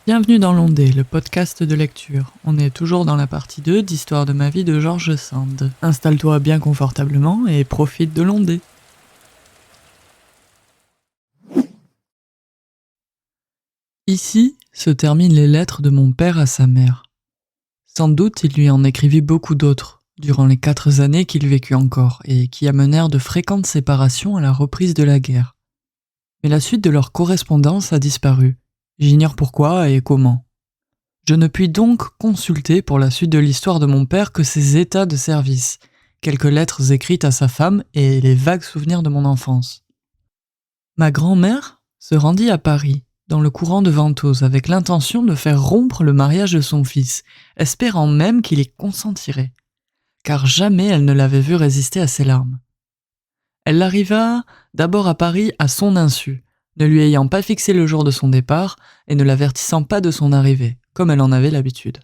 Bienvenue dans l'Ondée, le podcast de lecture. On est toujours dans la partie 2 d'Histoire de ma vie de George Sand. Installe-toi bien confortablement et profite de l'Ondée. Ici se terminent les lettres de mon père à sa mère. Sans doute il lui en écrivit beaucoup d'autres, durant les 4 années qu'il vécut encore, et qui amenèrent de fréquentes séparations à la reprise de la guerre. Mais la suite de leur correspondance a disparu. J'ignore pourquoi et comment. Je ne puis donc consulter pour la suite de l'histoire de mon père que ses états de service, quelques lettres écrites à sa femme et les vagues souvenirs de mon enfance. Ma grand-mère se rendit à Paris, dans le courant de Ventose, avec l'intention de faire rompre le mariage de son fils, espérant même qu'il y consentirait, car jamais elle ne l'avait vu résister à ses larmes. Elle arriva d'abord à Paris à son insu, ne lui ayant pas fixé le jour de son départ et ne l'avertissant pas de son arrivée, comme elle en avait l'habitude.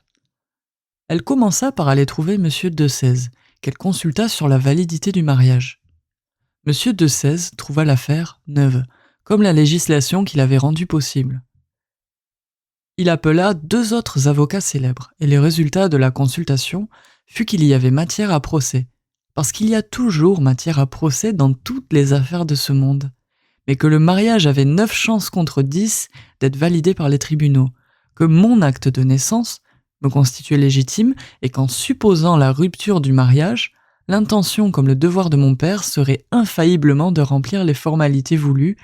Elle commença par aller trouver M. Desèze, qu'elle consulta sur la validité du mariage. M. Desèze trouva l'affaire neuve, comme la législation qui l'avait rendue possible. Il appela 2 autres avocats célèbres, et le résultat de la consultation fut qu'il y avait matière à procès, parce qu'il y a toujours matière à procès dans toutes les affaires de ce monde, mais que le mariage avait 9 chances contre 10 d'être validé par les tribunaux, que mon acte de naissance me constituait légitime et qu'en supposant la rupture du mariage, l'intention comme le devoir de mon père serait infailliblement de remplir les formalités voulues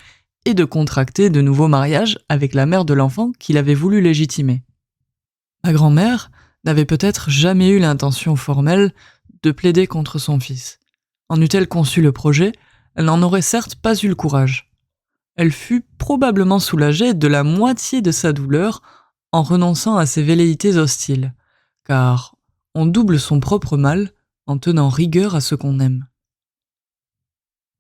et de contracter de nouveaux mariages avec la mère de l'enfant qu'il avait voulu légitimer. Ma grand-mère n'avait peut-être jamais eu l'intention formelle de plaider contre son fils. En eût-elle conçu le projet, elle n'en aurait certes pas eu le courage. Elle fut probablement soulagée de la moitié de sa douleur en renonçant à ses velléités hostiles, car on double son propre mal en tenant rigueur à ce qu'on aime.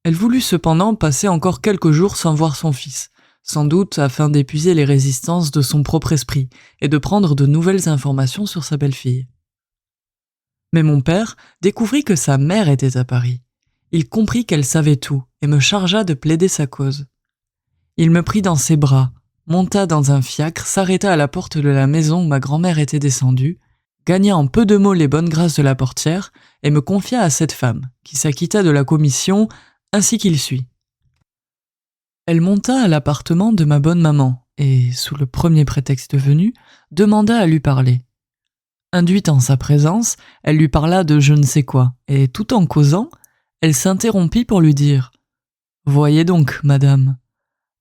Elle voulut cependant passer encore quelques jours sans voir son fils, sans doute afin d'épuiser les résistances de son propre esprit et de prendre de nouvelles informations sur sa belle-fille. Mais mon père découvrit que sa mère était à Paris. Il comprit qu'elle savait tout et me chargea de plaider sa cause. Il me prit dans ses bras, monta dans un fiacre, s'arrêta à la porte de la maison où ma grand-mère était descendue, gagna en peu de mots les bonnes grâces de la portière et me confia à cette femme, qui s'acquitta de la commission ainsi qu'il suit. Elle monta à l'appartement de ma bonne maman et, sous le premier prétexte venu, demanda à lui parler. Induite en sa présence, elle lui parla de je ne sais quoi, et tout en causant, elle s'interrompit pour lui dire « Voyez donc, madame,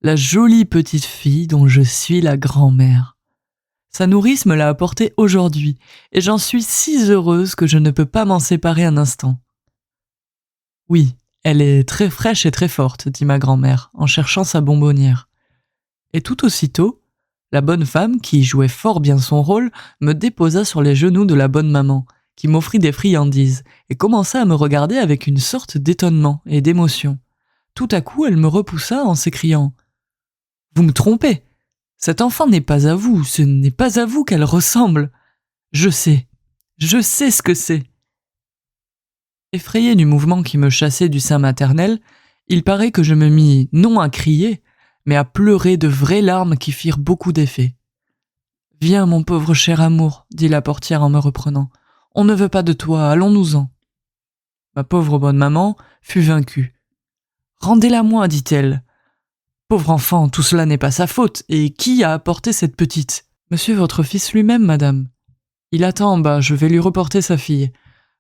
la jolie petite fille dont je suis la grand-mère. Sa nourrice me l'a apportée aujourd'hui, et j'en suis si heureuse que je ne peux pas m'en séparer un instant. » « Oui, elle est très fraîche et très forte, dit ma grand-mère, en cherchant sa bonbonnière. Et tout aussitôt, la bonne femme, qui jouait fort bien son rôle, me déposa sur les genoux de la bonne maman, qui m'offrit des friandises, et commença à me regarder avec une sorte d'étonnement et d'émotion. Tout à coup, elle me repoussa en s'écriant « Vous me trompez, cette enfant n'est pas à vous, ce n'est pas à vous qu'elle ressemble. Je sais ce que c'est. » Effrayé du mouvement qui me chassait du sein maternel, il paraît que je me mis non à crier, mais à pleurer de vraies larmes qui firent beaucoup d'effet. « Viens, mon pauvre cher amour, dit la portière en me reprenant. On ne veut pas de toi, allons-nous-en. » Ma pauvre bonne maman fut vaincue. « Rendez-la-moi, dit-elle. Pauvre enfant, tout cela n'est pas sa faute, et qui a apporté cette petite ? Monsieur votre fils lui-même, madame. Il attend en bas, je vais lui reporter sa fille.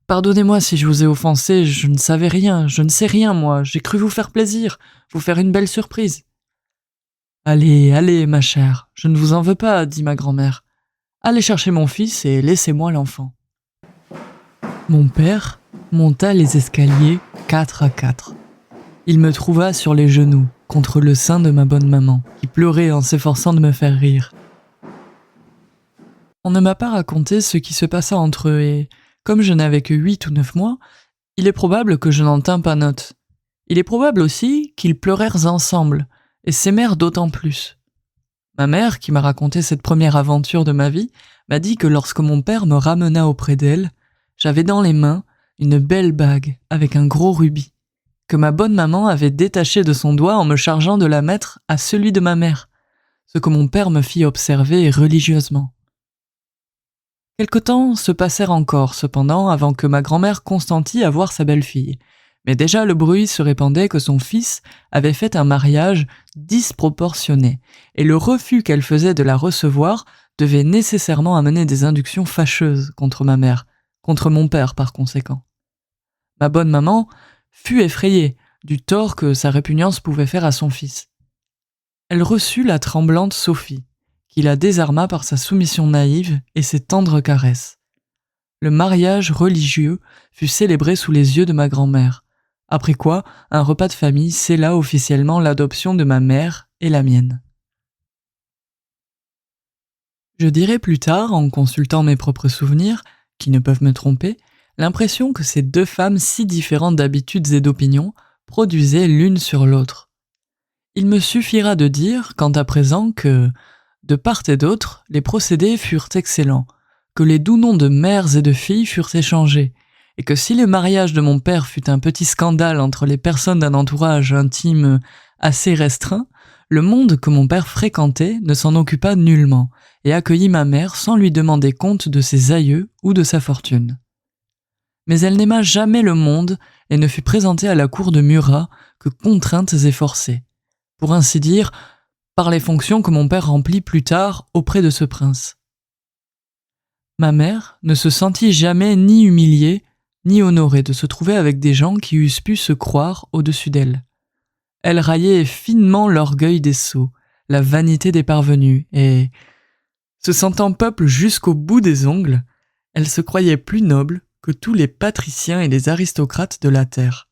Pardonnez-moi si je vous ai offensé, je ne savais rien, je ne sais rien, moi, j'ai cru vous faire plaisir, vous faire une belle surprise. » « Allez, ma chère, je ne vous en veux pas, dit ma grand-mère. Allez chercher mon fils et laissez-moi l'enfant. » Mon père monta les escaliers 4 à 4. Il me trouva sur les genoux, contre le sein de ma bonne maman, qui pleurait en s'efforçant de me faire rire. On ne m'a pas raconté ce qui se passa entre eux et, comme je n'avais que 8 ou 9 mois, il est probable que je n'en tins pas note. Il est probable aussi qu'ils pleurèrent ensemble, et s'aimèrent d'autant plus. Ma mère, qui m'a raconté cette première aventure de ma vie, m'a dit que lorsque mon père me ramena auprès d'elle, j'avais dans les mains une belle bague avec un gros rubis, que ma bonne maman avait détaché de son doigt en me chargeant de la mettre à celui de ma mère. ce que mon père me fit observer religieusement. Quelque temps se passèrent encore, cependant, avant que ma grand-mère consentît à voir sa belle-fille. Mais déjà le bruit se répandait que son fils avait fait un mariage disproportionné, et le refus qu'elle faisait de la recevoir devait nécessairement amener des inductions fâcheuses contre ma mère, contre mon père par conséquent. Ma bonne maman fut effrayée du tort que sa répugnance pouvait faire à son fils. Elle reçut la tremblante Sophie, qui la désarma par sa soumission naïve et ses tendres caresses. Le mariage religieux fut célébré sous les yeux de ma grand-mère, après quoi un repas de famille scella officiellement l'adoption de ma mère et la mienne. Je dirai plus tard, en consultant mes propres souvenirs, qui ne peuvent me tromper, l'impression que ces deux femmes si différentes d'habitudes et d'opinions produisaient l'une sur l'autre. Il me suffira de dire, quant à présent, que, de part et d'autre, les procédés furent excellents, que les doux noms de mères et de filles furent échangés, et que si le mariage de mon père fut un petit scandale entre les personnes d'un entourage intime assez restreint, le monde que mon père fréquentait ne s'en occupa nullement, et accueillit ma mère sans lui demander compte de ses aïeux ou de sa fortune. Mais elle n'aima jamais le monde et ne fut présentée à la cour de Murat que contraintes et forcées, pour ainsi dire, par les fonctions que mon père remplit plus tard auprès de ce prince. Ma mère ne se sentit jamais ni humiliée, ni honorée de se trouver avec des gens qui eussent pu se croire au-dessus d'elle. Elle raillait finement l'orgueil des sots, la vanité des parvenus, et, se sentant peuple jusqu'au bout des ongles, elle se croyait plus noble que tous les patriciens et les aristocrates de la terre.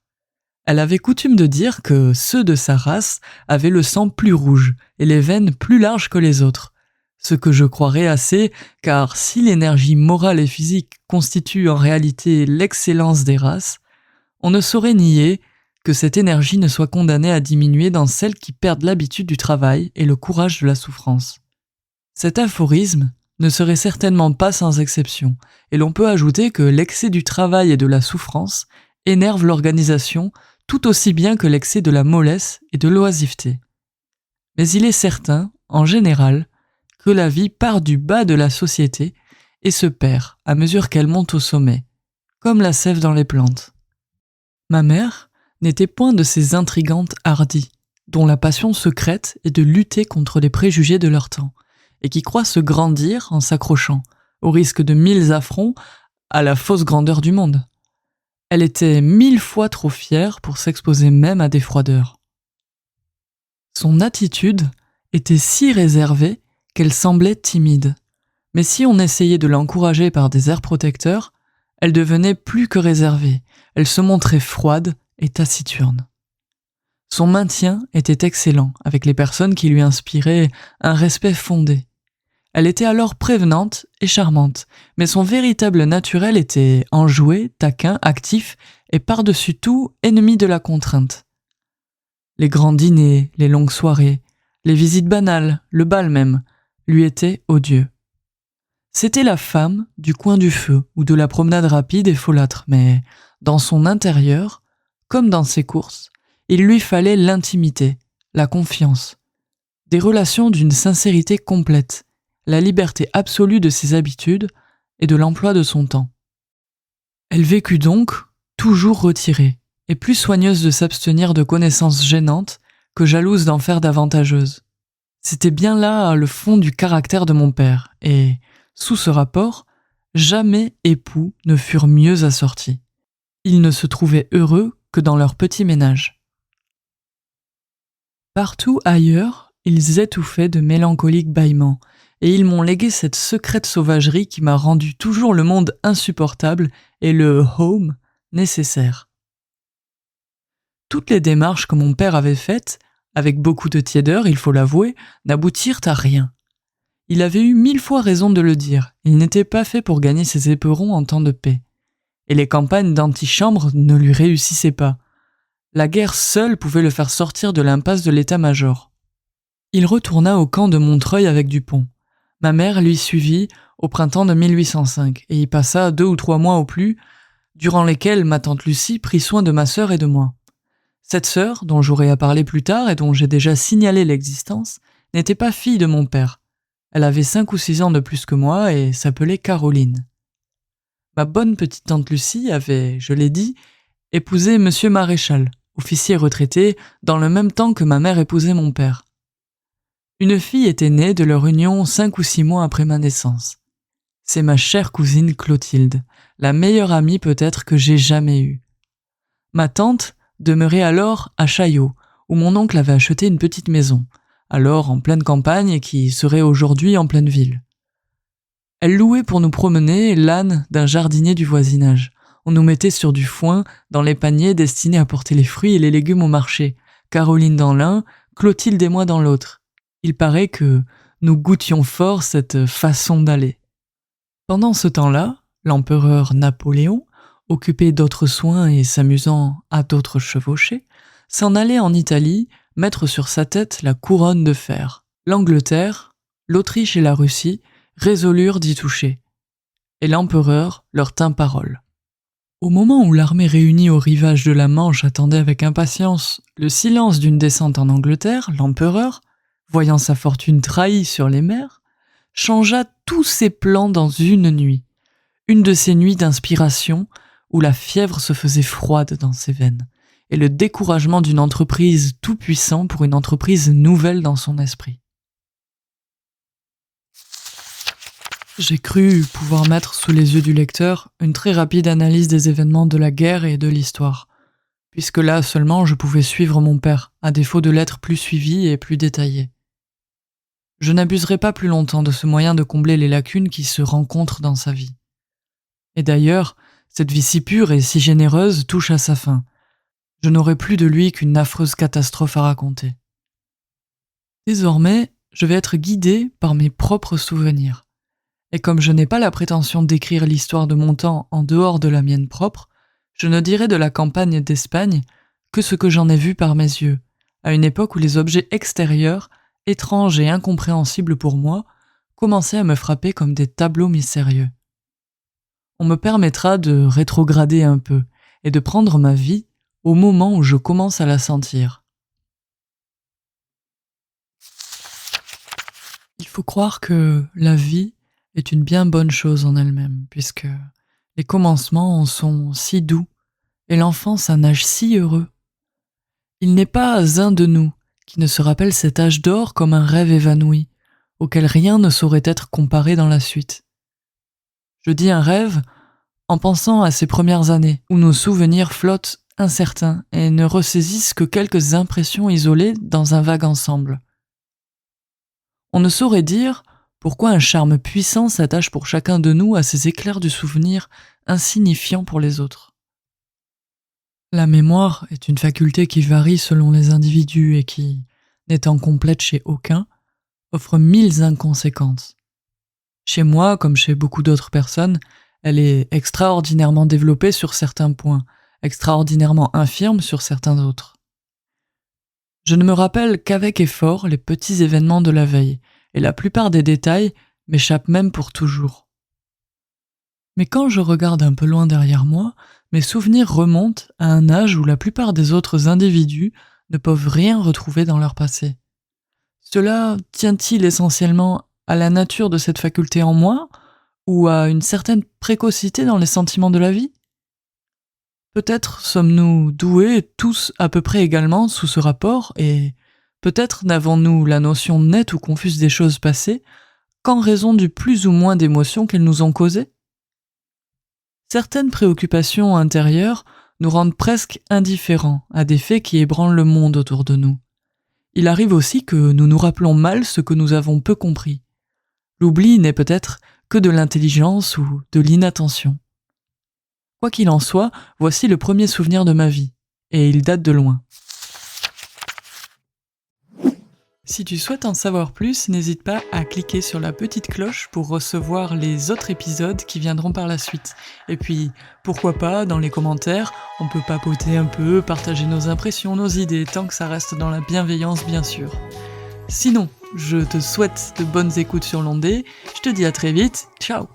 Elle avait coutume de dire que ceux de sa race avaient le sang plus rouge et les veines plus larges que les autres, ce que je croirais assez, car si l'énergie morale et physique constitue en réalité l'excellence des races, on ne saurait nier que cette énergie ne soit condamnée à diminuer dans celles qui perdent l'habitude du travail et le courage de la souffrance. Cet aphorisme ne serait certainement pas sans exception, et l'on peut ajouter que l'excès du travail et de la souffrance énerve l'organisation tout aussi bien que l'excès de la mollesse et de l'oisiveté. Mais il est certain, en général, que la vie part du bas de la société et se perd à mesure qu'elle monte au sommet, comme la sève dans les plantes. Ma mère n'était point de ces intrigantes hardies, dont la passion secrète est de lutter contre les préjugés de leur temps, et qui croient se grandir en s'accrochant, au risque de 1000 affronts, à la fausse grandeur du monde. Elle était 1000 fois trop fière pour s'exposer même à des froideurs. Son attitude était si réservée qu'elle semblait timide, mais si on essayait de l'encourager par des airs protecteurs, elle devenait plus que réservée, elle se montrait froide et taciturne. Son maintien était excellent avec les personnes qui lui inspiraient un respect fondé. Elle était alors prévenante et charmante, mais son véritable naturel était enjoué, taquin, actif et par-dessus tout ennemi de la contrainte. Les grands dîners, les longues soirées, les visites banales, le bal même, lui étaient odieux. C'était la femme du coin du feu ou de la promenade rapide et folâtre, mais dans son intérieur, comme dans ses courses, il lui fallait l'intimité, la confiance, des relations d'une sincérité complète, la liberté absolue de ses habitudes et de l'emploi de son temps. Elle vécut donc toujours retirée et plus soigneuse de s'abstenir de connaissances gênantes que jalouse d'en faire d'avantageuses. C'était bien là le fond du caractère de mon père et, sous ce rapport, jamais époux ne furent mieux assortis. Ils ne se trouvaient heureux que dans leur petit ménage. Partout ailleurs, ils étouffaient de mélancoliques bâillements, et ils m'ont légué cette secrète sauvagerie qui m'a rendu toujours le monde insupportable et le « home » nécessaire. Toutes les démarches que mon père avait faites, avec beaucoup de tiédeur, il faut l'avouer, n'aboutirent à rien. Il avait eu 1000 fois raison de le dire, il n'était pas fait pour gagner ses éperons en temps de paix. Et les campagnes d'antichambre ne lui réussissaient pas. La guerre seule pouvait le faire sortir de l'impasse de l'état-major. Il retourna au camp de Montreuil avec Dupont. Ma mère lui suivit au printemps de 1805 et y passa 2 ou 3 mois au plus, durant lesquels ma tante Lucie prit soin de ma sœur et de moi. Cette sœur, dont j'aurai à parler plus tard et dont j'ai déjà signalé l'existence, n'était pas fille de mon père. Elle avait 5 ou 6 ans de plus que moi et s'appelait Caroline. Ma bonne petite tante Lucie avait, je l'ai dit, épousé Monsieur Maréchal, officier retraité, dans le même temps que ma mère épousait mon père. Une fille était née de leur union 5 ou 6 mois après ma naissance. C'est ma chère cousine Clotilde, la meilleure amie peut-être que j'ai jamais eue. Ma tante demeurait alors à Chaillot, où mon oncle avait acheté une petite maison, alors en pleine campagne et qui serait aujourd'hui en pleine ville. Elle louait pour nous promener l'âne d'un jardinier du voisinage. On nous mettait sur du foin dans les paniers destinés à porter les fruits et les légumes au marché, Caroline dans l'un, Clotilde et moi dans l'autre. Il paraît que nous goûtions fort cette façon d'aller. Pendant ce temps-là, l'empereur Napoléon, occupé d'autres soins et s'amusant à d'autres chevauchées, s'en allait en Italie mettre sur sa tête la couronne de fer. L'Angleterre, l'Autriche et la Russie résolurent d'y toucher, et l'empereur leur tint parole. Au moment où l'armée réunie au rivage de la Manche attendait avec impatience le silence d'une descente en Angleterre, l'empereur, voyant sa fortune trahie sur les mers, changea tous ses plans dans une nuit, une de ces nuits d'inspiration où la fièvre se faisait froide dans ses veines, et le découragement d'une entreprise tout-puissant pour une entreprise nouvelle dans son esprit. J'ai cru pouvoir mettre sous les yeux du lecteur une très rapide analyse des événements de la guerre et de l'histoire, puisque là seulement je pouvais suivre mon père, à défaut de l'être plus suivi et plus détaillé. Je n'abuserai pas plus longtemps de ce moyen de combler les lacunes qui se rencontrent dans sa vie. Et d'ailleurs, cette vie si pure et si généreuse touche à sa fin. Je n'aurai plus de lui qu'une affreuse catastrophe à raconter. Désormais, je vais être guidé par mes propres souvenirs. Et comme je n'ai pas la prétention d'écrire l'histoire de mon temps en dehors de la mienne propre, je ne dirai de la campagne d'Espagne que ce que j'en ai vu par mes yeux, à une époque où les objets extérieurs, étranges et incompréhensibles pour moi, commençaient à me frapper comme des tableaux mystérieux. On me permettra de rétrograder un peu et de prendre ma vie au moment où je commence à la sentir. Il faut croire que la vie est une bien bonne chose en elle-même, puisque les commencements en sont si doux et l'enfance un âge si heureux. Il n'est pas un de nous qui ne se rappelle cet âge d'or comme un rêve évanoui, auquel rien ne saurait être comparé dans la suite. Je dis un rêve en pensant à ces premières années, où nos souvenirs flottent incertains et ne ressaisissent que quelques impressions isolées dans un vague ensemble. On ne saurait dire pourquoi un charme puissant s'attache pour chacun de nous à ces éclairs du souvenir insignifiants pour les autres. La mémoire est une faculté qui varie selon les individus et qui, n'étant complète chez aucun, offre 1000 inconséquences. Chez moi, comme chez beaucoup d'autres personnes, elle est extraordinairement développée sur certains points, extraordinairement infirme sur certains autres. Je ne me rappelle qu'avec effort les petits événements de la veille, et la plupart des détails m'échappent même pour toujours. Mais quand je regarde un peu loin derrière moi, mes souvenirs remontent à un âge où la plupart des autres individus ne peuvent rien retrouver dans leur passé. Cela tient-il essentiellement à la nature de cette faculté en moi, ou à une certaine précocité dans les sentiments de la vie ? Peut-être sommes-nous doués tous à peu près également sous ce rapport, et peut-être n'avons-nous la notion nette ou confuse des choses passées qu'en raison du plus ou moins d'émotions qu'elles nous ont causées. Certaines préoccupations intérieures nous rendent presque indifférents à des faits qui ébranlent le monde autour de nous. Il arrive aussi que nous nous rappelons mal ce que nous avons peu compris. L'oubli n'est peut-être que de l'intelligence ou de l'inattention. Quoi qu'il en soit, voici le premier souvenir de ma vie, et il date de loin. Si tu souhaites en savoir plus, n'hésite pas à cliquer sur la petite cloche pour recevoir les autres épisodes qui viendront par la suite. Et puis, pourquoi pas, dans les commentaires, on peut papoter un peu, partager nos impressions, nos idées, tant que ça reste dans la bienveillance bien sûr. Sinon, je te souhaite de bonnes écoutes sur l'ondée, je te dis à très vite, ciao!